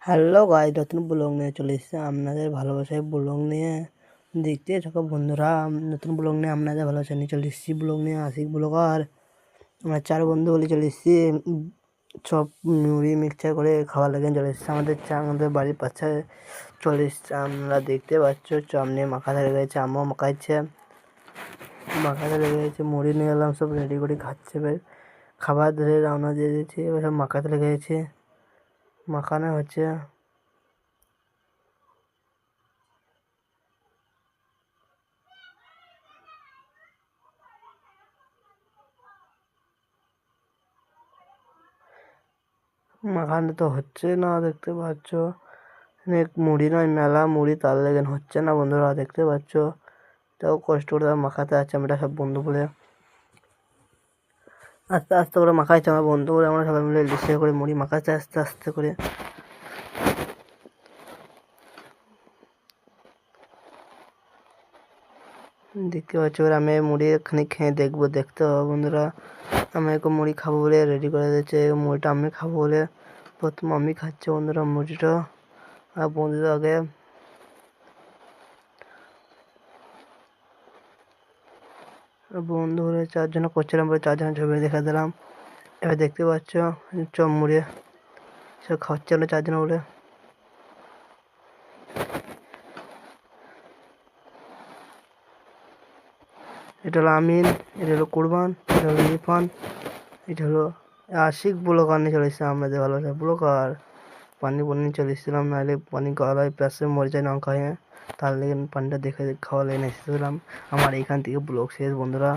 Hello guys, নতুন blog নিয়ে চলে এসেছি আপনাদের ভালোবাসায় ব্লগ নিয়ে। দেখতে থাকো বন্ধুরা, নতুন ব্লগ নিয়ে আপনাদের ভালোবাসা নিয়ে চলে এসেছি। ব্লগ নিয়ে আশিক ব্লগার আমরা 4 বন্ধু বলে চলে এসেছি। সব মুড়ি মিক্সচার করে খাওয়া লাগে চলে এসেছি। আমাদের বাড়ির পাশে চলে এসেছে, আমরা দেখতে পাচ্ছ। চপ নিয়ে মাখাতে লেগে গেছে, আম্মা মাখাচ্ছে, মাখাতে লেগে গেছে। মুড়ি নিয়ে এলাম, সব রেডি করে খাচ্ছে। খাবার ধরে রওনা দিয়ে দিয়েছি, এবার সব মাখাতে লেগে গেছে, মাখানো হচ্ছে। মাখানো তো হচ্ছে না, দেখতে পাচ্ছ। মুড়ি নয়, মেলা মুড়ি, তার লেগে হচ্ছে না বন্ধুরা, দেখতে পাচ্ছ। তাও কষ্ট করে মাখাতে আছে আমরা সব বন্ধু বলে, আস্তে আস্তে করে মাখাইছে আমার বন্ধু বলে। আমরা সবাই মিলে লিসে করে মুড়ি মাখাচ্ছে আস্তে আস্তে করে। দেখতে পাচ্ছ, এবার আমি মুড়ি এখানে খেয়ে দেখবো, দেখতে হবে বন্ধুরা। আমি এখন মুড়ি খাবো বলে রেডি করে দিচ্ছে। মুড়িটা আমি খাবো বলে প্রথম আমি খাচ্ছি বন্ধুরা মুড়িটা। আর বন্ধুদের আগে বন্ধু হলে 4 জন করছিলাম বলে 4 জনের ছবি দেখা দিলাম। এবার দেখতে পাচ্ছ চপ মুড়ি সব খাচ্ছে হলো 4 জন বলে। এটা হলো আমিন, এটা হলো কুরবান, এটা হলো ইরফান, এটা হলো আশিক। ব্লগার নিয়ে চলে এসেছিলাম আমাদের ভালোবাসা ব্লগার। পানি নিয়ে চলে এসেছিলাম, নাহলে পানি গলায় প্যাসে মরে যায় না খাইয়ে, তার লেগে পানিটা দেখে খাওয়া লেগে এসেছিলাম। আমার এখান থেকে ব্লগ শেষ বন্ধুরা।